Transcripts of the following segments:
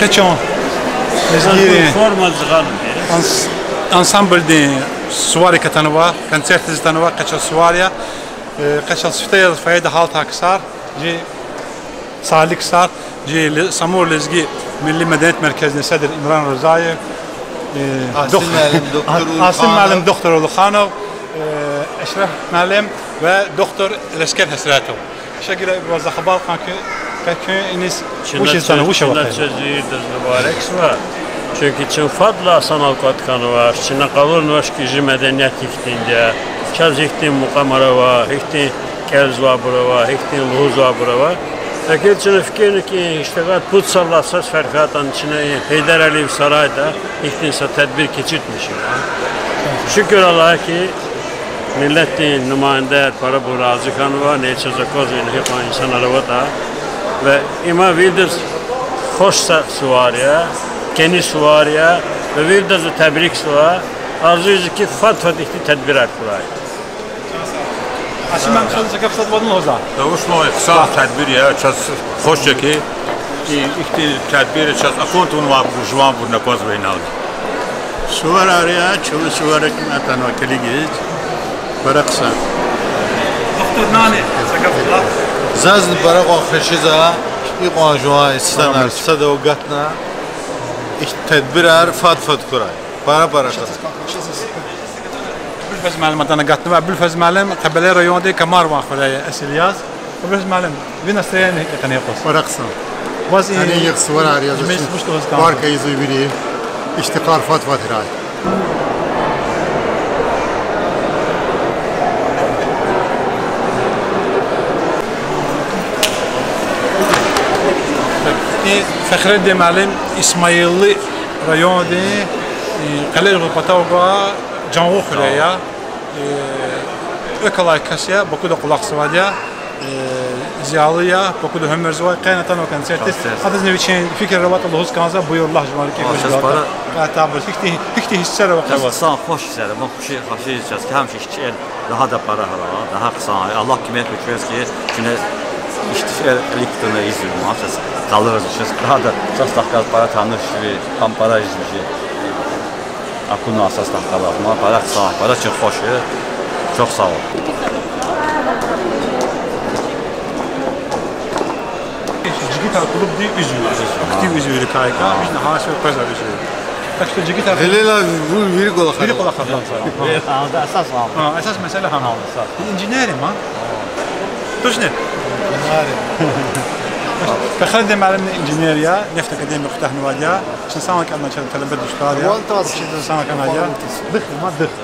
Kaçon. Forma zıgalım. Ensemble de Suvari Katanova, koncert Tanova, Kaçal Suvaria, Kaçal Süfteyel Fayda Halta Kısar, Salih Kısar, Samur Lezgi Milli Medeniyet Merkezi'nde Sedir İmran Rızayev, Asim Malim Doktor Ulukhanov, Eşref Malim ve Doktor Lesker Hesratov. Şekilde biraz da haber kanki iniz bu şeytanı bu şevakayı. Mübarek var. Çünkü Çin fadla sanal katkanı var. Çin'e kalır nöşkiji medeniyet iktinde. Kaz iktin mukamara var, iktin kelz var bura var, iktin luhuz var bura var. Lakin Çin'e fikrini ki işte put sallasız ferkatan Çin'e Heydar Aliyev Saray'da iktinse tedbir geçirtmişim. Şükür Allah'a ki milletin nümayende para bu razı kanı var. Neyse zakoz ve insanlara var da. Ve ima vidir hoşsa suvariye. Kendi suvariye ve bir de tebrik suva arzuyuz ki fat ihti tedbir ettiler. Aslında ben çalışacak yapsat vadın hoza. Davuşma kısa tedbir ya ças hoşça ki ihti tedbir ças akontun var bu juan bu nakoz beynal. Suvar araya çoğu suvar ekmeğinden vakili giz baraksa. Doktor nane sakaflar. Zazn barak akışıza İqan juan istanar sada o gatna tedbir fat kuray. Para kadar. Bülfez معلم أنا قطنا مع بülfez معلم قبل ريون دي كمار وآخر أسيلياس بülfez معلم فينا استيان كان يقص Baraksa. واز Yani yıksıvar araya مش توز var kayızı biri iştikar fat hiray. فخر الدين معلم إسماعيلي ريون دي قليل غلطة جانغو خلايا ökalay kasya, boku da kulak sıvadya, ziyalıya, boku da hömür zıvay, kaynatan o konserti. Adız nevi için fikir rabat Allah'ız kanza buyurlar jumali ki gözgâta. Katabır, fikti hissere ve kavas. Sağ hoş hissere, ben hoşu hissiyaz ki hemşe işçi el daha da para hala, daha kısa. Allah kime köküyoruz ki, çünkü işçi el eliktrona izliyorum, hafız kalırız işçiz. Daha da sas dakikal para tanır gibi, tam para izliyor. Akunu asas dakikal ama para kısa, para çok hoş. Çok sağ ol. Cigita klub di üzülür. Aktif üzülür kayka. Biz ne haşa pazar üzülür. Tak işte Cigita. Helal bu biri kolak. Biri kolak falan sana. Aldı esas var. Ha esas mesele ham. İnjinerim ha. Tujne. İnjinerim. فخلي معلمنا انجينيريا نفت اكاديمي فتح نواديا عشان سامع كان مثلا تلبد استراليا وانت سامع كان هاديا دخل ما دخل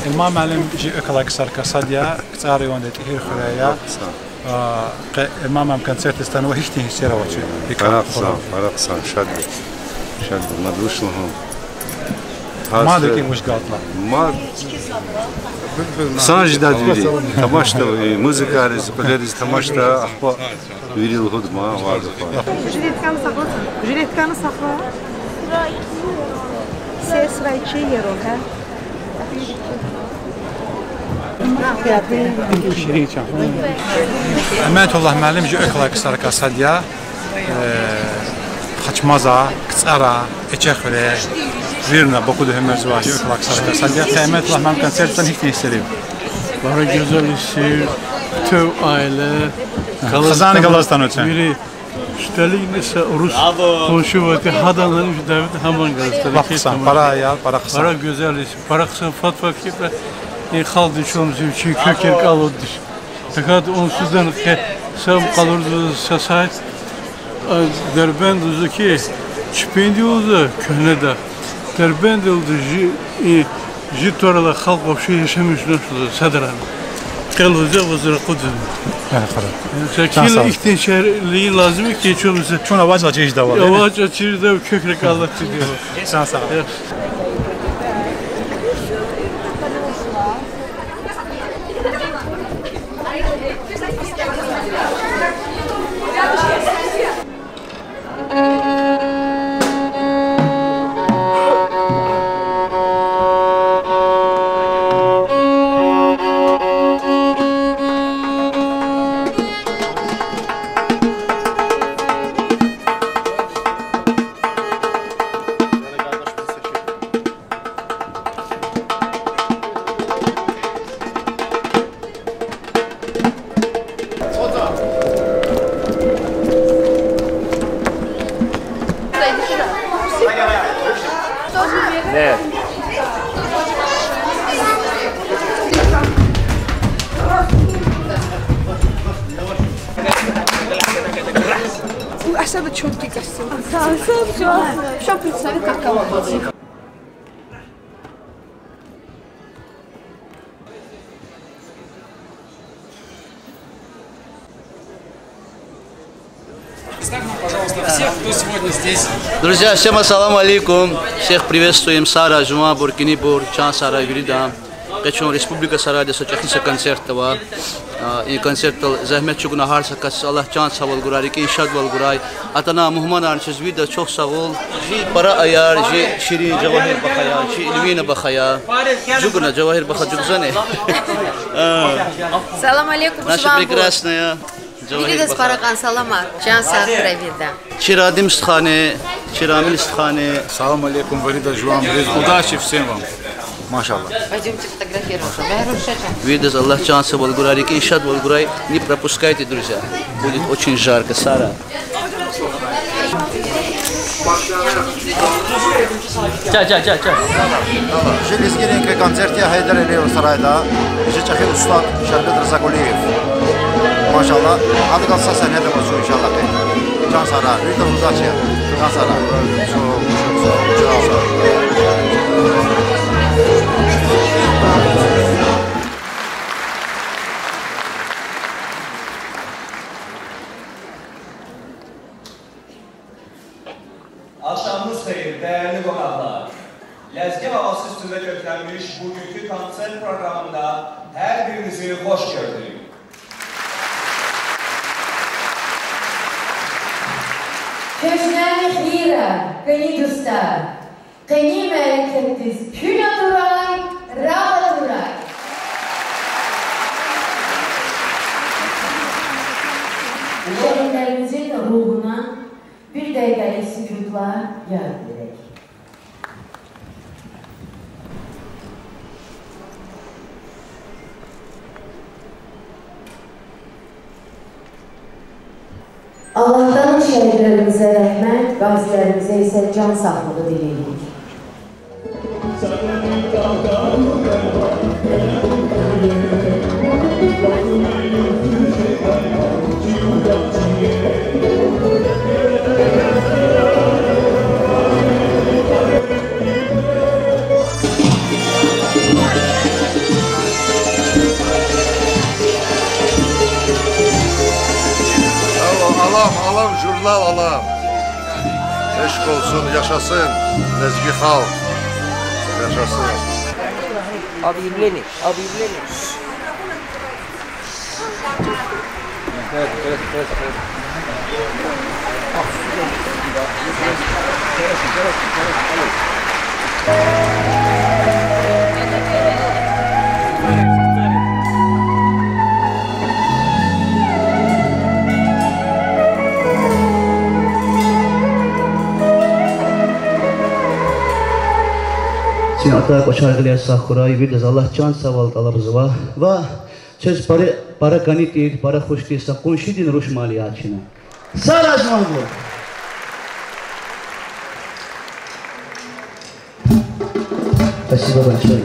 المام معلم جي اكلا كسر كساديا كساري وند تهير خلايا المام كان سيرت استنوا هيش تي سيره وجه فرقصا شد ما دوش لهم ما دكي مش قاطله ما Sanjda dili. Tamaşta müzika rezipeleriz tamaşta ahba viril hudma vardı falan. Jiletkanı sakla. Jiletkanı sakla. Ses ve içi yer o ha. أمانة الله معلم جي أكلا كسر كساديا خشمزة كسرة إتشخرة زيرنا بقول هم زواج أكلا كسر كساديا أمانة الله معلم كان سيرتن هيك نيسريم Bana güzel işi, tüm aile. خزانة قلستان وتشان Biri üstelik ise Rus komşu vardı. Hadanların şu devlet hemen gazeteli. Baksan para ya para kısa. Para güzel iş. Para kısa fatva kibre. Kaldı çoğumuz için köker kalırdı. Fakat onsuzdan ki sam kalırdı sasay. Derbend ki stipendiyozu Kanada. Derbend oldu jitorla halk başa yaşamış nasıl sadran. Kalırdı vazir kudüm. Yani para. Şekil ihtiyaçları lazım ki çoğumuz. Şuna avaç açıcı da var. Avaç açıcı da köker kalırdı diyor. Sen sağ ol. arkadaşlar da çok dikkat Sağ ol. Çok güzel kakao. Друзья, всем ассаламу алейкум. Всех приветствуем. Сара, Жума, Буркинибур, Чан, Сара, Вирида. Качон Республика Сарайда сочахиса концертова. И концерт Захмет Чугуна Харсакас, Аллах Чан Савал Гурай, Иншад Вал Гурай. Атана Мухман Арчез Вида Чох Савол. Жи Пара Аяр, Жи Шири Джавахир Бахая, Жи Илвина Бахая. Джугуна Джавахир Баха Джугзане. Салам алейкум. Наша прекрасная. Видите, Спаракан Саламар, Чан Сахара Вида. Чирадим Стхане, Чирамил Стхане. Салам алейкум, Варида Жуам. Удачи всем вам. Машаллах. Пойдемте фотографироваться. Видите, Аллах Чан Савал Гурай, Иншад Вал Гурай. Не пропускайте, друзья. Будет очень жарко. Сара. Jilizgi renkli konsertiya Haydar Aliyev sarayda. Jıçakı Ustad Şerbet Rıza Quliyev. Maşallah. Adı kalsa sahnede başlıyor inşallah. Can Sara. Rüyda Ruzaçıya. Can Sara. Çok. Akşamınız hayır, değerli konaklar. Lezgi havası üstünde köklenmiş bugünkü konser programında her birinizi hoş gördük. Köşnel hira, beni dostlar. Beni memleketiz, Püna Duray, Rava Duray. Şehirlerimizin ruhuna bir dakikayı sükutla yad ederek. Allah'tan şehirlerimize rahmet, gazilerimize ise can sağlığı dileyelim. Alam, jurnal alam. Eşk olsun, yaşasın. Lezgi halk. Yaşasın. Abi yürüyeni. Şimdi ata koçargıya sakura, bir de Allah can saval talabızıva ve söz para ganit değil, para hoş değilse konşidin ruş maliyatçına. Saraj mahmur. Спасибо большое.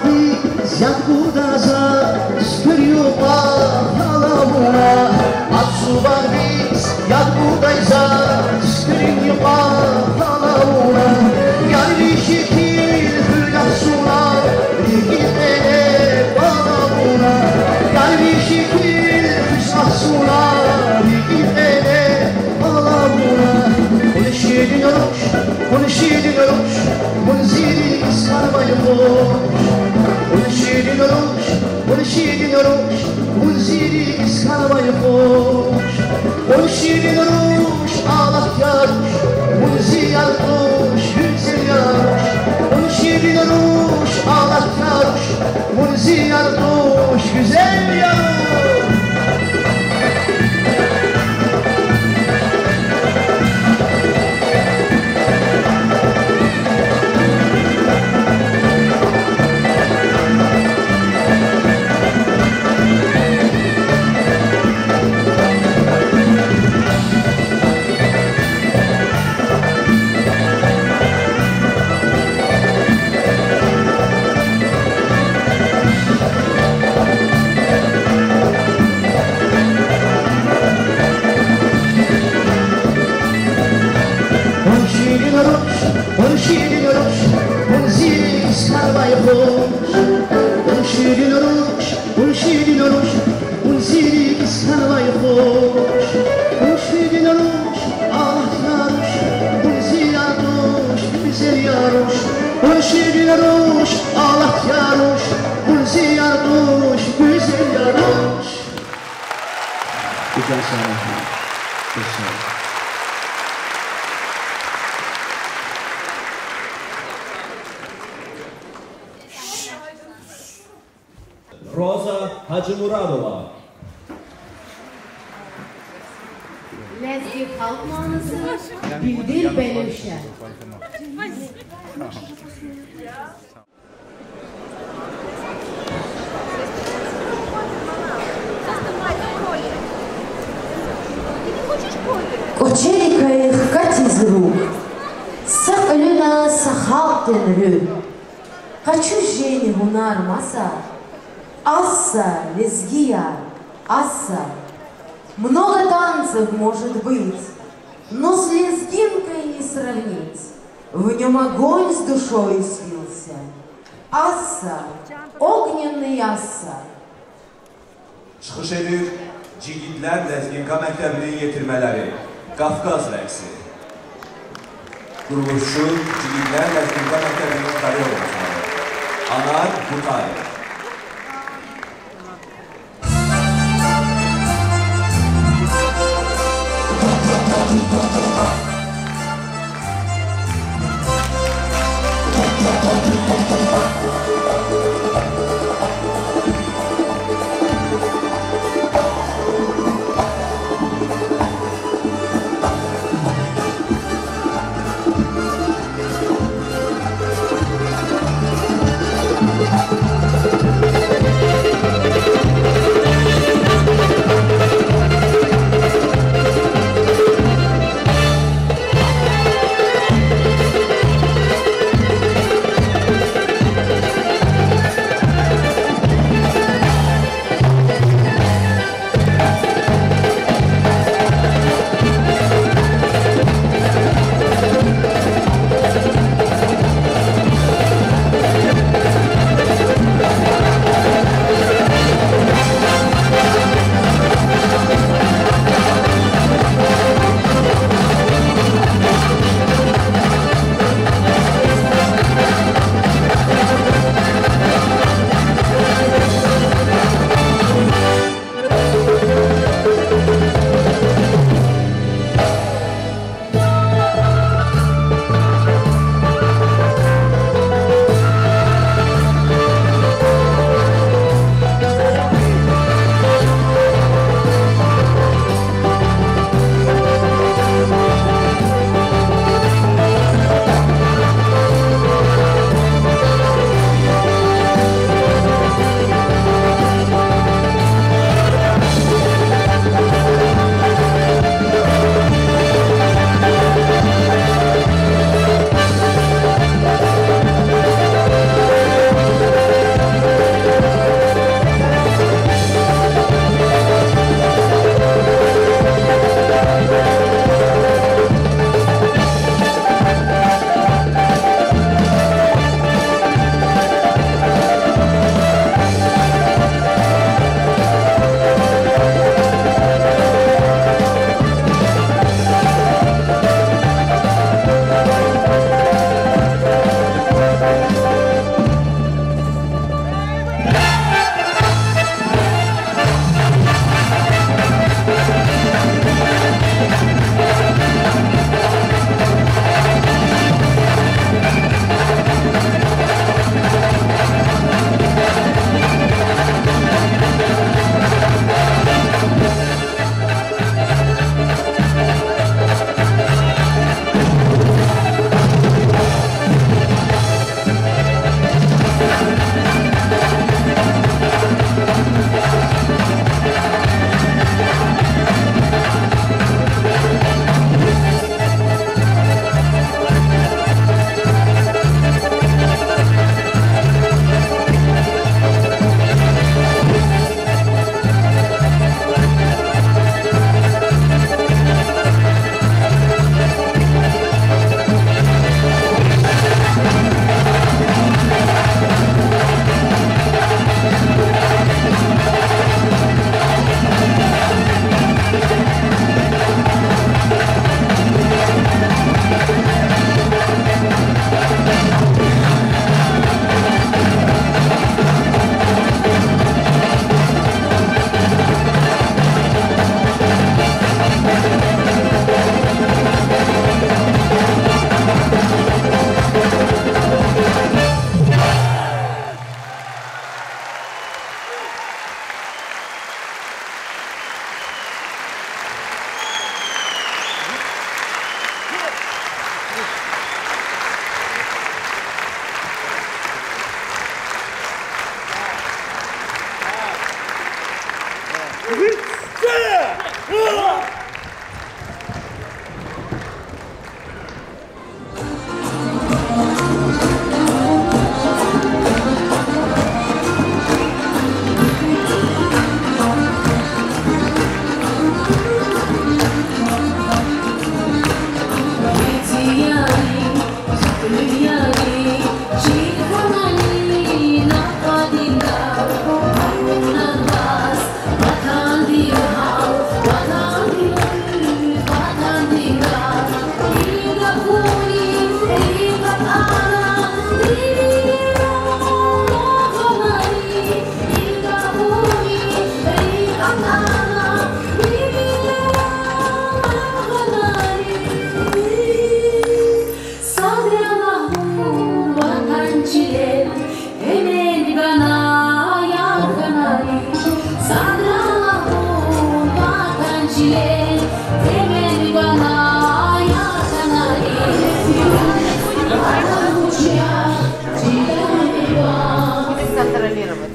biz yakudasa skryupa halamuna Atsubar biz yakudaysa skryupa halamuna Yani şekil hülyasuna rigitene balamuna Yani şekil hülyasuna rigitene balamuna Konuşuyoruz, munziri sarmayı boş Konuşuyoruz, munziri sarmayı boş Konuşuyoruz, Allah yarış, munziri yarış, güzel yarış Konuşuyoruz, Allah yarış, munziri yarış, güzel yarış Konuşuyoruz, munziri sarmayı boş Konuşuyoruz, munziri sarmayı boş Konuşuyoruz, Allah yarış, munziri yarış, güzel yarış Konuşuyoruz, Allah yarış, munziri yarış, güzel yarış Güzel sarmayı, güzel Roza Hacımuradova. Lezgi halk manası Bildir Belişe. Кочерика их кать из рук, сахалюна сахалтен рю. Хочу жени гунар маса, асса лезгия, асса. Много танцев может быть, но с лезгинкой не сравнить. В нем огонь с душой слился. Асса, огненный асса. Çıxış edir Cigitlər Ləzginqa məktəbinin yetirmələri Qafqaz rəqsi Quruluşu Cigitlər Ləzginqa məktəbinin koreografları Anar Butayev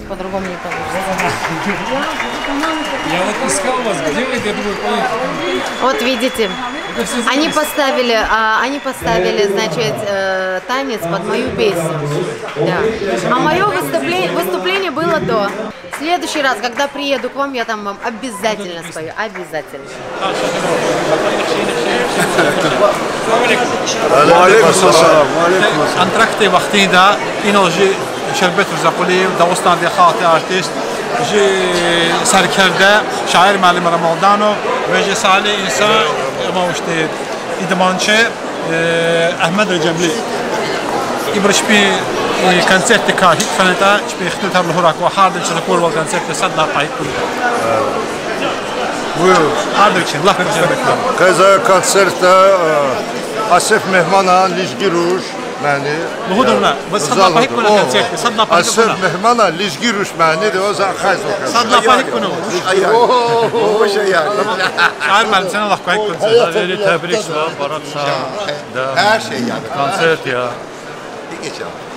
По-другому не получится. Я вот искал вас, где вы, я думаю, Вот видите, они поставили, значит, танец под мою песню. Да. А мое выступление было до. В следующий раз, когда приеду к вам, я там вам обязательно спою. Обязательно. انتركتي وقتيدا اینو جی شربت رزاقلی داوستان دیخاطی آرتیست جی سرکرده شاعر معلم رمضانو و جی سالی انسان ما وشتی ایدمانچه احمد رجبلی ایبرش بی کنسرت کاهی فنتا چی اختیار له راک و حاضر چه کور و کنسرت صد پای کل Buyur. حاضر چه الله رجبلی Kaza konsertdə Asif Mehmana Lizgi Ruş məni. Buhudurna. Biz صد پای کل کنسرت صد پای کل. Asif Mehmana Lizgi Ruş məni də o zaman xəz o. صد پای کل. O şey yani. Şair معلم sen Allah pay kul. Veri təbrik var, baraksa. Hər şey yəni. Konsert ya.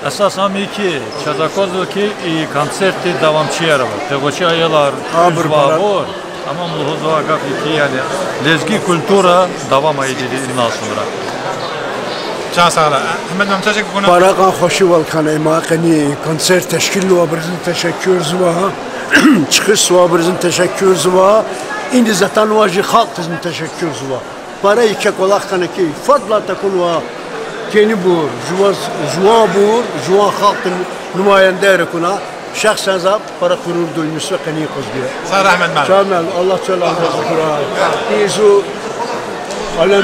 Əsasən ki, Çazakozlu ki konserti davamçıyarı var. Tegoçi ayalar var. Ama muzluğa kapı ki yani lezgi kultura devam edilir ondan sonra. Can sağ ol. Ahmet Memtaşek bunu. Barakan hoşu valkanı makani konser teşkil vabrizin teşekkür zva. Çıkış vabrizin teşekkür zva. İndi zaten vajı halkızın teşekkür zva. Para iki kolak kanı ki fadla takun va keni bur, juva bur, juva halkın nümayende rekuna. Şahsen zab para kurur duymuş ve kani kızıyor. Sağ rahmet mal. Şamel Allah selam versin. İzu alem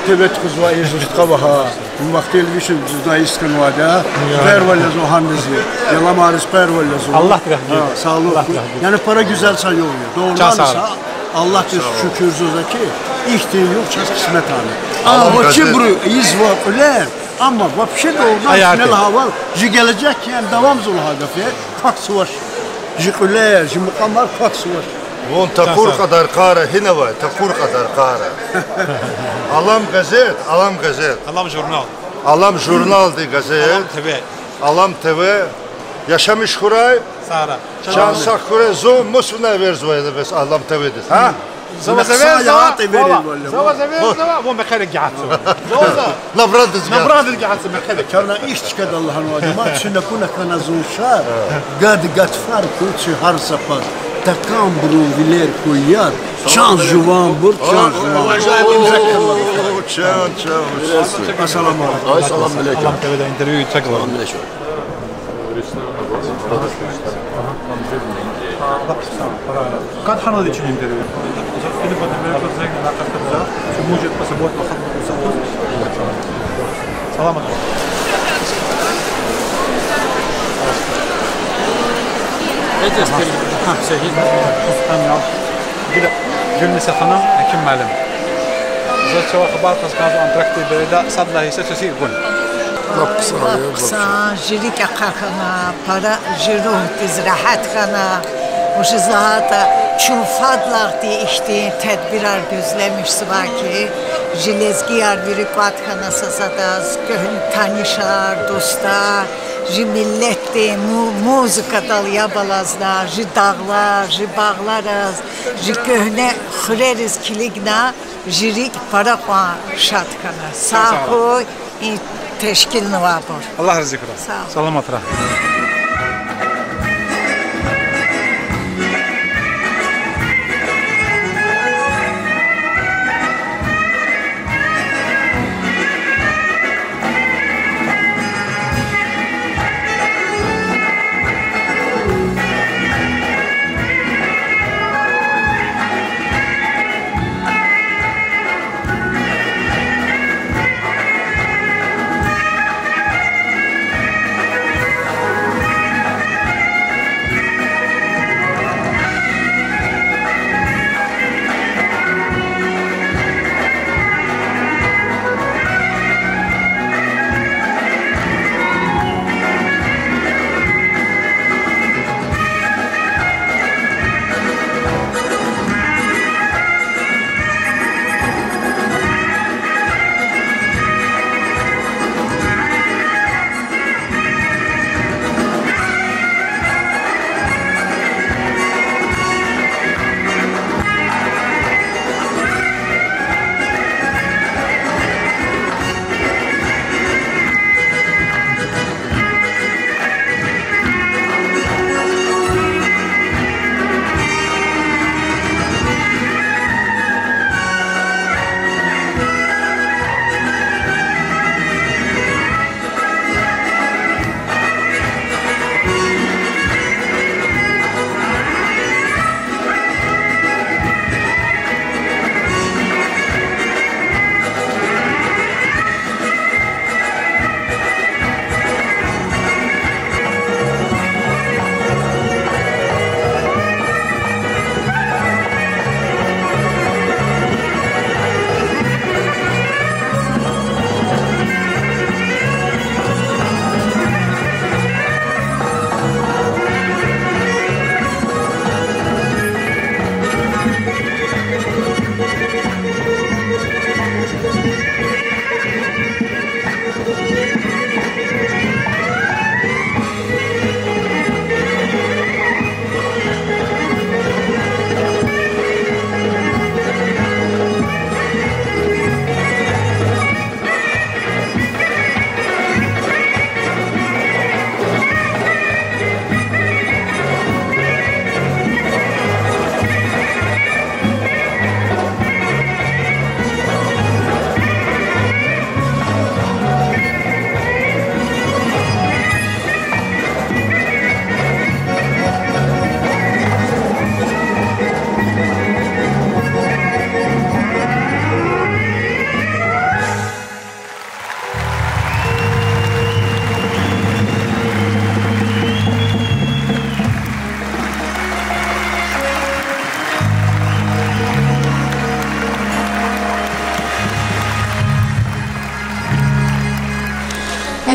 tebet kızva izu tkabaha. Vaktil vişin cüzdayız kanvada. Per valla zuhandizi. Yalan maris per valla zuhan. Allah rahmet. Sağ olun. Yani para güzel sayıyor. Doğrulanırsa Allah şükür zuzaki ihtiyaç yok çaz kısmet hali. Ama kibru izva öler. Ama вообще doğrudan ne hava gelecek yani devam zul hadafi faksı var. Jikuller, jimukamar faksı var. Von takur kadar kara hine var, takur kadar kara. Alam gazet, alam gazet. Alam jurnal. Alam jurnal di gazet. Alam TV. Alam TV. Yaşamış kuray. Sara. Çansak kuray zo musuna verzvaydı bes alam TV'dir. Ha? Zava bu mekale قاعد نبرد نبرد قاعد مكله كان إيش كذا الله الوادمات شنو كنا كان زوشار قد فار كل شيء هرسفر تكام برو فيلير كويات شان جوان بور شان السلام عليكم السلام عليكم الله تبدا انترفيو تشكر قد حنودي شنو انترفيو إذا كنت بقول زي ما قلت لك شو موجود باسبورت مخطط سلامة Gülnisa Hanım, hekim müəllim. Zat çoğu xəbər qazandı antrakti belə sadla isə sözü gün. Qısa, jirik axana, para jiruh dizrahat xana. Hoş zahata çun fadlaq diye işte tedbirar gözlemiş var ki jilezgi yar biri qatxana sasadaz, gönül tanışar, dostlar. ji millətdir, muzika dalya balazlar, ji dağlar, ji bağlarız, ji köhnə xürəriz kiligna, jirik para xan şatkana. Sağ teşkil nuvabur. Allah razı olsun. Sağ ol. Salamat ra.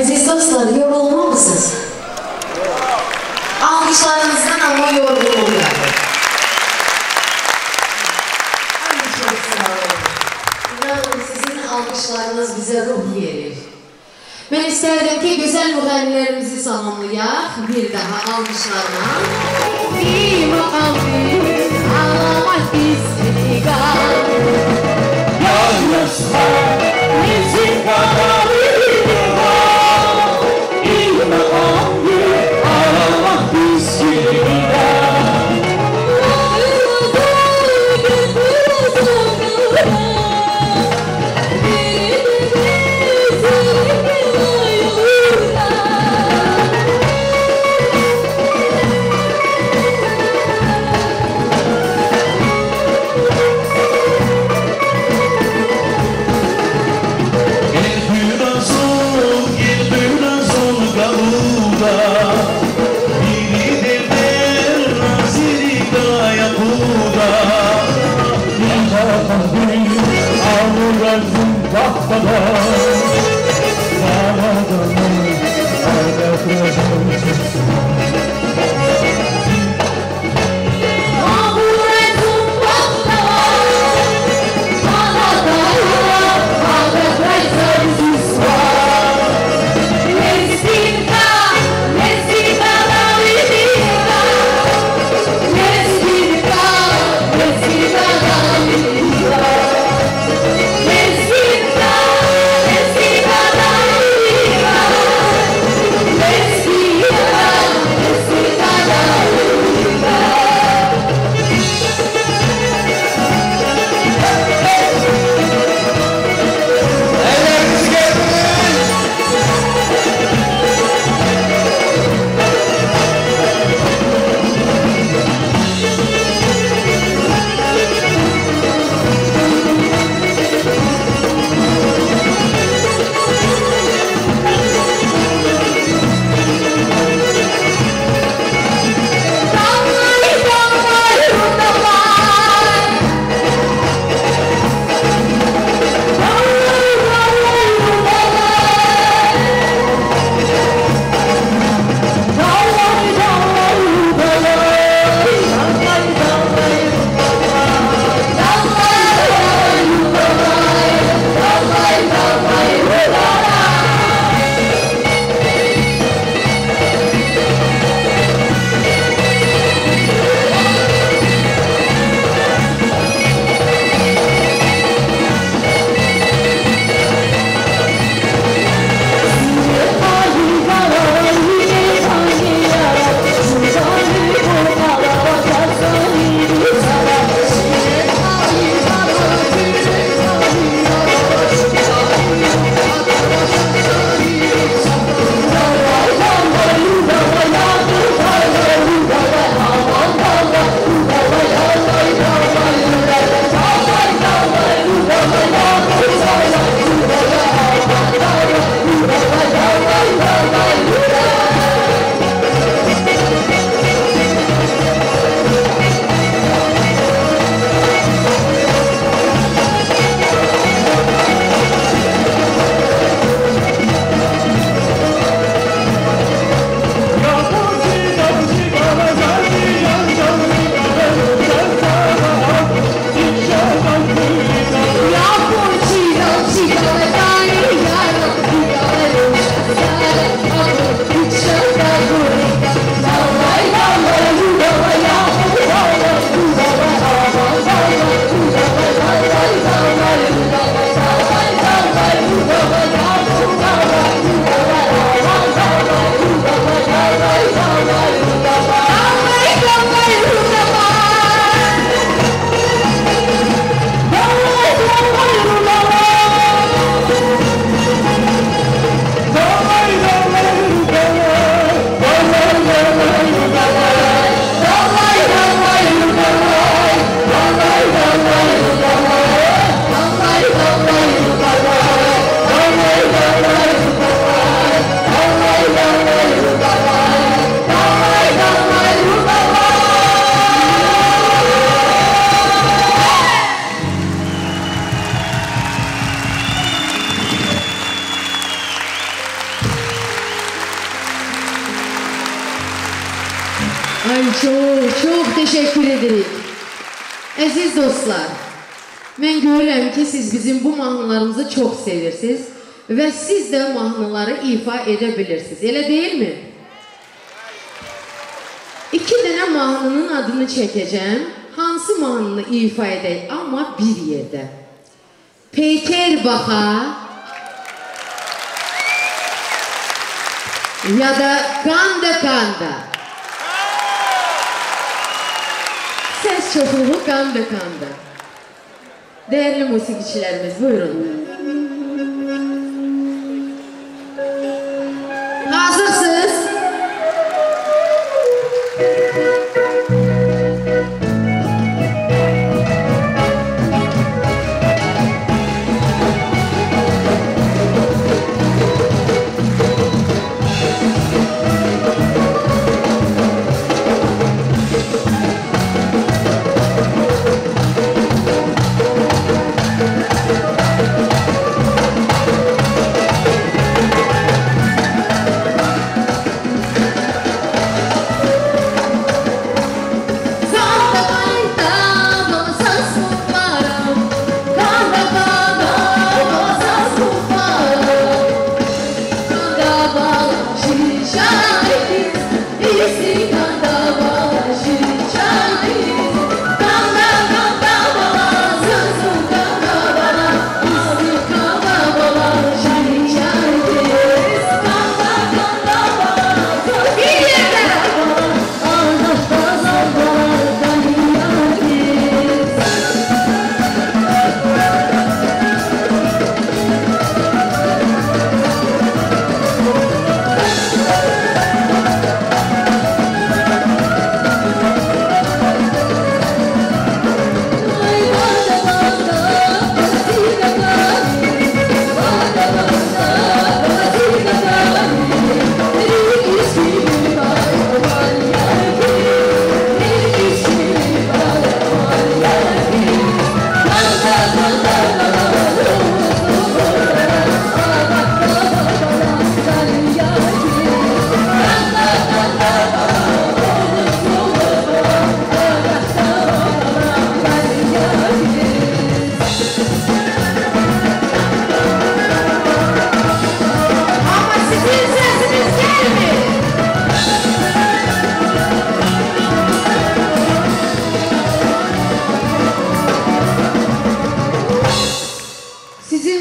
Aziz dostlar, yorulmamışsınız. Alkışlarınızdan ama yorulmuyor. Çok sağ olun. İnanın sizin alkışlarınız bize ruh verir. Ben isterdim ki güzel müğənnilərimizi salamlayaq. Bir daha alkışlarla. İma qalbi, alamat istiqam. Yalnızca bizim kadar Ay çok teşekkür ederim. Əziz dostlar, mən görürəm ki, siz bizim bu mahnılarımızı çox sevirsiniz və siz də mahnıları ifa edə bilirsiniz, elə deyilmi? 2 dənə mahnının adını çəkəcəm. Hansı mahnını ifa edək, amma bir yerdə. Peyker baxa ya da Qanda Qanda. Səs çoxluğu Qanda Qanda. Dəyərli musiqiçilərimiz, buyurun. Hazırsınız?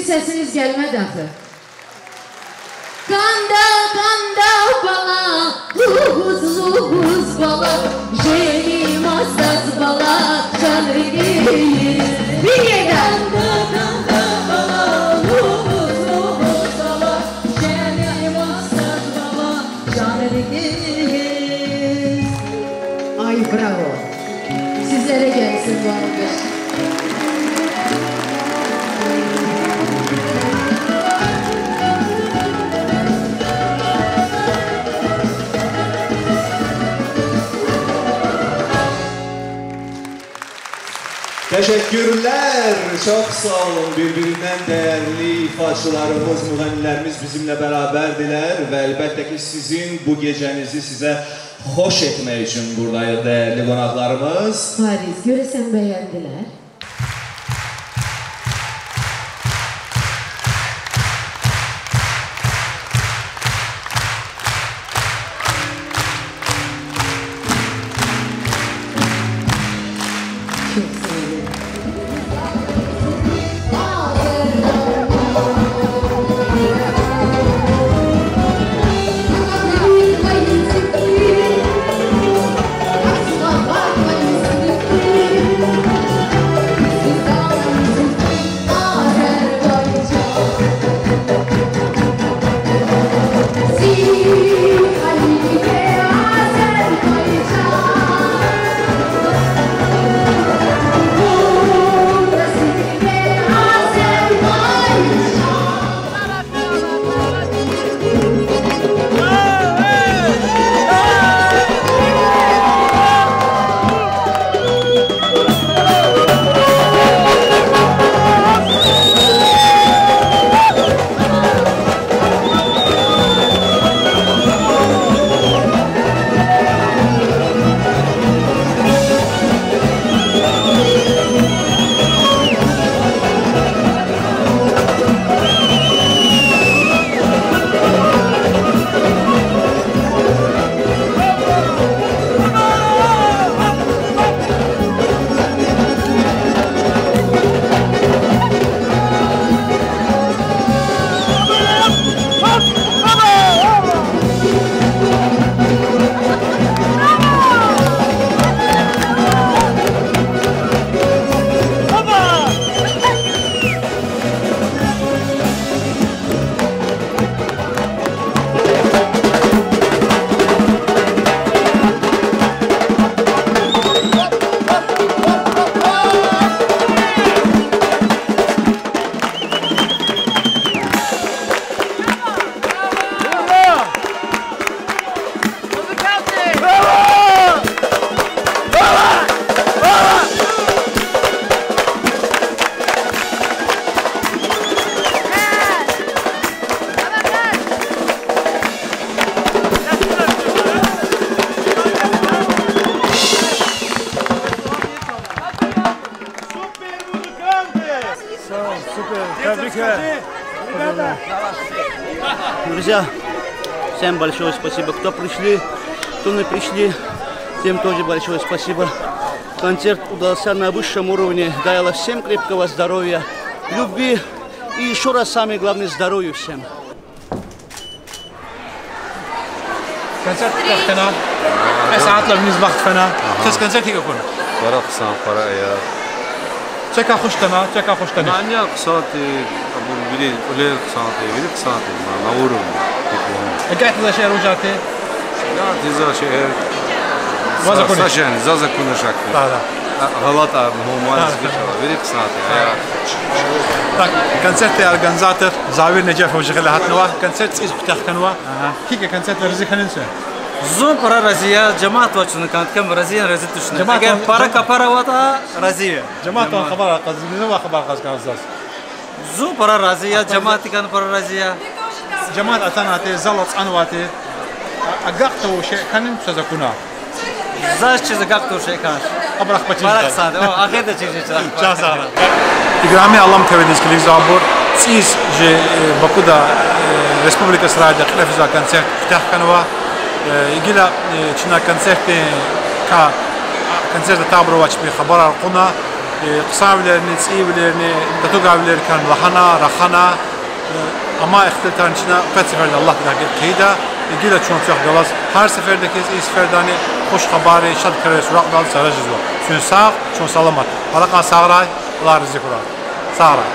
Sesiniz gelmedi axı. Qanda, qanda bala, luhuz bala, jenim asaz bala, canriniz. Bir yerden. Qanda bala, luhuz bala, jenim asaz bala, canriniz. Ay bravo. Sizlere gelsin bu arkadaş. Teşekkürler, çok sağ olun. Birbirinden değerli ifaçılarımız, müğənnilərimiz bizimle beraberdiler ve elbette ki sizin bu gecenizi size hoş etmek için buradayız değerli qonaqlarımız. Paris, görəsən beğendiler. Друзья, всем большое спасибо, кто пришли, кто не пришли, всем тоже большое спасибо. Концерт удался на высшем уровне, дай Аллах всем крепкого здоровья, любви и еще раз самое главное здоровья всем. كونسرت تختنا اسعد له بالنسبه لنا تس كونسرت هيك يكون فرق سان فرقيا تشكا خوشتنا تشكا خوشتنا معنى قصاتي ابو بليل قليل قصاتي بليل قصاتي ما نورهم قعدت ذا شيء رجعتي قعدت ذا شيء وزا كنا يعني زازا كنا شكل لا لا غلط هو ما بليل قصاتي tak koncerty organizator Zavir Necef Hoca hatnwa koncert iz kutaqkanwa kika koncert rizikanınsa زون para razia cemaat vaçını kantkam razia razit düşünün. Eğer para vata razia. Cemaat o haber qazını va haber qazqazas. Zon para razia cemaat kan para razia. Cemaat atanati zalat anwati agaqtu şey kanın sözakuna. Zaş çiz agaqtu şey kan. Abraq paçin. Barak sade. O ahirde çizecek. Çazara. İgrami Allah mutevediz ki Zabur siz je Bakuda Respublika Sırayda qilafza koncert kutaqkanwa يجيلا شنا كونسرت كا كونسرت تابرو واش بخبر القنا قصاب لرني تسيب لرني تتوقع لرني كان رخنا أما اختلطان شنا قد سفر الله تلاقي كيدا يجيلا شون تروح جلاس هر سفر دكيس إيه سفر داني خوش خباري شاد كرر سراق دال سرجزوا شون ساق شون سلامات هلا كان ساغراي الله رزقه ساغراي